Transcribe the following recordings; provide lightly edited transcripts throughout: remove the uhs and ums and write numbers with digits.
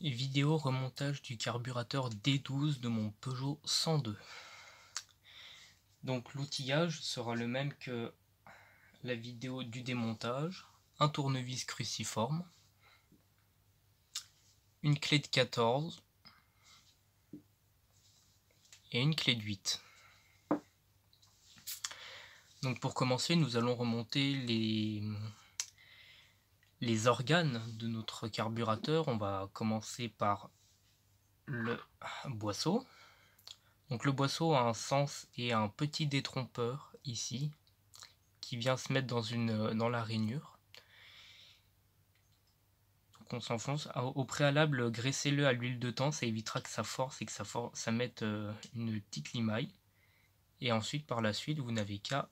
Vidéo remontage du carburateur D12 de mon Peugeot 102. Donc l'outillage sera le même que la vidéo du démontage. Un tournevis cruciforme, une clé de 14 et une clé de 8. Donc pour commencer, nous allons remonter les organes de notre carburateur. On va commencer par le boisseau. Donc le boisseau a un sens et un petit détrompeur ici qui vient se mettre dans la rainure. Donc on s'enfonce. Au préalable, graissez-le à l'huile de thym, ça évitera que ça force et que ça mette une petite limaille. Et ensuite, par la suite, vous n'avez qu'à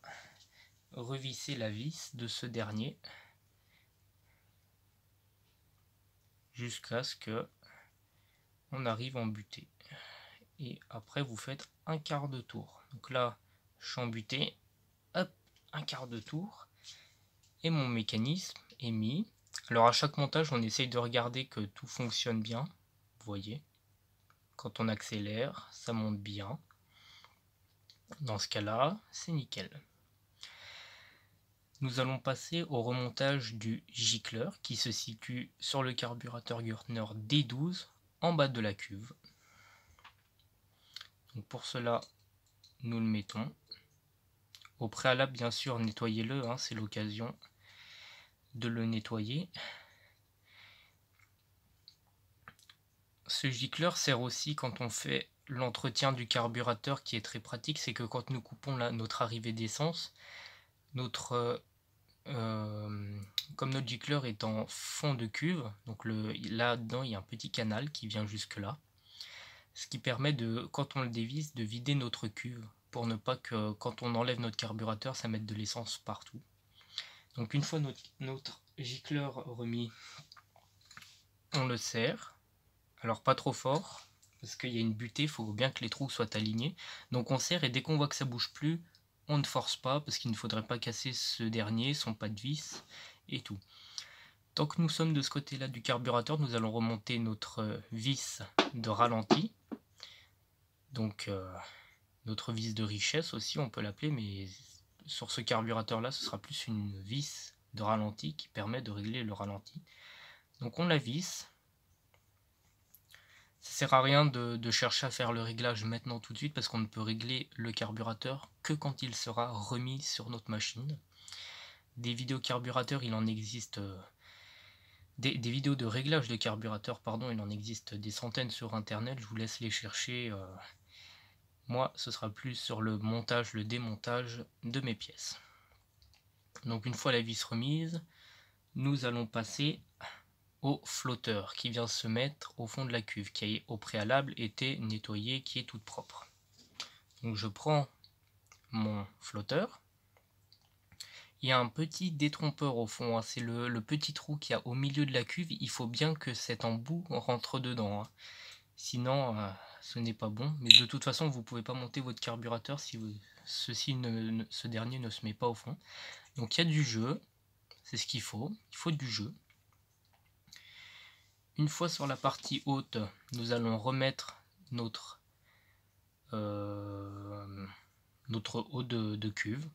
revisser la vis de ce dernier jusqu'à ce que on arrive en butée. Et après, vous faites un quart de tour. Donc là, je suis en butée, hop, un quart de tour. Et mon mécanisme est mis. Alors à chaque montage, on essaye de regarder que tout fonctionne bien. Vous voyez, quand on accélère, ça monte bien. Dans ce cas-là, c'est nickel. Nous allons passer au remontage du gicleur qui se situe sur le carburateur Gürtner D12 en bas de la cuve. Donc pour cela, nous le mettons. Au préalable, bien sûr, nettoyez-le, hein, c'est l'occasion de le nettoyer. Ce gicleur sert aussi quand on fait l'entretien du carburateur, qui est très pratique, c'est que quand nous coupons notre arrivée d'essence, comme notre gicleur est en fond de cuve, donc là-dedans il y a un petit canal qui vient jusque là, ce qui permet quand on le dévisse, de vider notre cuve, pour ne pas que quand on enlève notre carburateur, ça mette de l'essence partout. Donc une fois notre gicleur remis, on le serre, alors pas trop fort, parce qu'il y a une butée, il faut bien que les trous soient alignés. Donc on serre et dès qu'on voit que ça bouge plus, on ne force pas, parce qu'il ne faudrait pas casser ce dernier, son pas de vis et tout. Tant que nous sommes de ce côté-là du carburateur, nous allons remonter notre vis de ralenti. Donc notre vis de richesse aussi, on peut l'appeler, mais sur ce carburateur-là, ce sera plus une vis de ralenti qui permet de régler le ralenti. Donc on la visse. Ça sert à rien de chercher à faire le réglage maintenant tout de suite parce qu'on ne peut régler le carburateur que quand il sera remis sur notre machine. Des vidéos carburateurs, il en existe des vidéos de réglage de carburateur, pardon, il en existe des centaines sur internet, je vous laisse les chercher. Moi, ce sera plus sur le montage, le démontage de mes pièces. Donc une fois la vis remise, nous allons passer au flotteur qui vient se mettre au fond de la cuve, qui a au préalable été nettoyée, qui est toute propre. Donc je prends mon flotteur. Il y a un petit détrompeur au fond, hein. C'est le petit trou qu'il y a au milieu de la cuve. Il faut bien que cet embout rentre dedans, hein. Sinon ce n'est pas bon. Mais de toute façon, vous ne pouvez pas monter votre carburateur si ce dernier ne se met pas au fond. Donc il y a du jeu, c'est ce qu'il faut. Il faut du jeu. Une fois sur la partie haute, nous allons remettre notre haut de cuve.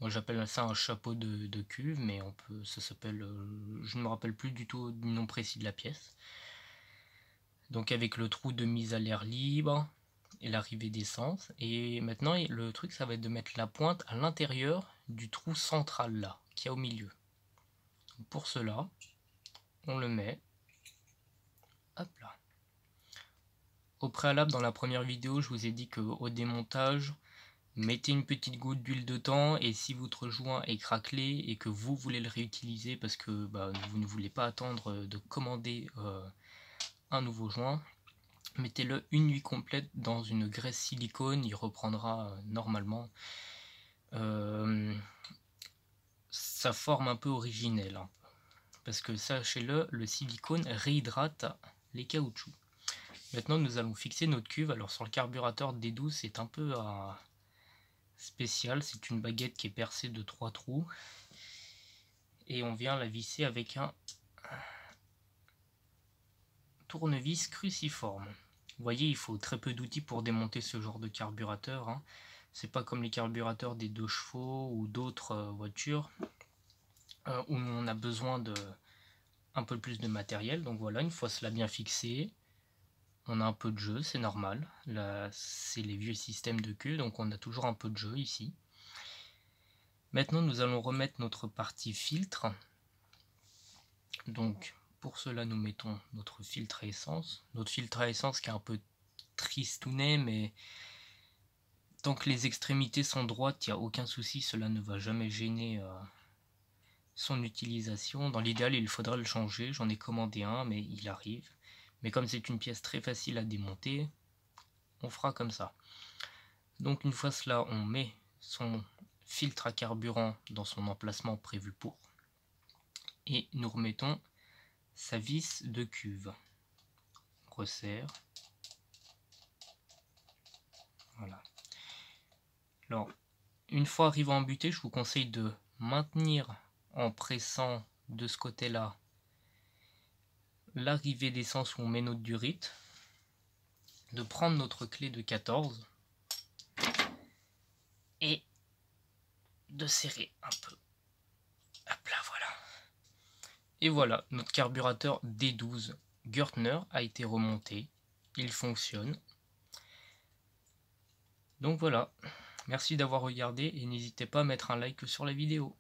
Moi j'appelle ça un chapeau de cuve, mais ça s'appelle, je ne me rappelle plus du tout du nom précis de la pièce. Donc avec le trou de mise à l'air libre et l'arrivée d'essence. Et maintenant le truc, ça va être de mettre la pointe à l'intérieur du trou central là, qui est au milieu. Donc pour cela, on le met, hop là. Au préalable, dans la première vidéo, je vous ai dit qu'au démontage, mettez une petite goutte d'huile de thym, et si votre joint est craquelé et que vous voulez le réutiliser parce que vous ne voulez pas attendre de commander un nouveau joint, mettez-le une nuit complète dans une graisse silicone, il reprendra normalement sa forme un peu originelle, hein, parce que sachez-le, le silicone réhydrate les caoutchoucs. Maintenant nous allons fixer notre cuve. Alors sur le carburateur D12, c'est un peu spécial, c'est une baguette qui est percée de 3 trous et on vient la visser avec un tournevis cruciforme. Vous voyez, il faut très peu d'outils pour démonter ce genre de carburateur, hein. C'est pas comme les carburateurs des 2 chevaux ou d'autres voitures où on a besoin de un peu plus de matériel. Donc voilà, une fois cela bien fixé, on a un peu de jeu, c'est normal. Là, c'est les vieux systèmes de queue, donc on a toujours un peu de jeu ici. Maintenant, nous allons remettre notre partie filtre. Donc, pour cela, nous mettons notre filtre à essence. Notre filtre à essence qui est un peu tristounet, mais tant que les extrémités sont droites, il n'y a aucun souci, cela ne va jamais gêner son utilisation. Dans l'idéal, il faudra le changer. J'en ai commandé un, mais il arrive. Mais comme c'est une pièce très facile à démonter, on fera comme ça. Donc une fois cela, on met son filtre à carburant dans son emplacement prévu pour. Et nous remettons sa vis de cuve. On resserre. Voilà. Alors, une fois arrivé en butée, je vous conseille de maintenir en pressant de ce côté-là l'arrivée d'essence où on met notre durite, de prendre notre clé de 14 et de serrer un peu. Hop là, voilà. Et voilà, notre carburateur D12 Gürtner a été remonté. Il fonctionne. Donc voilà, merci d'avoir regardé et n'hésitez pas à mettre un like sur la vidéo.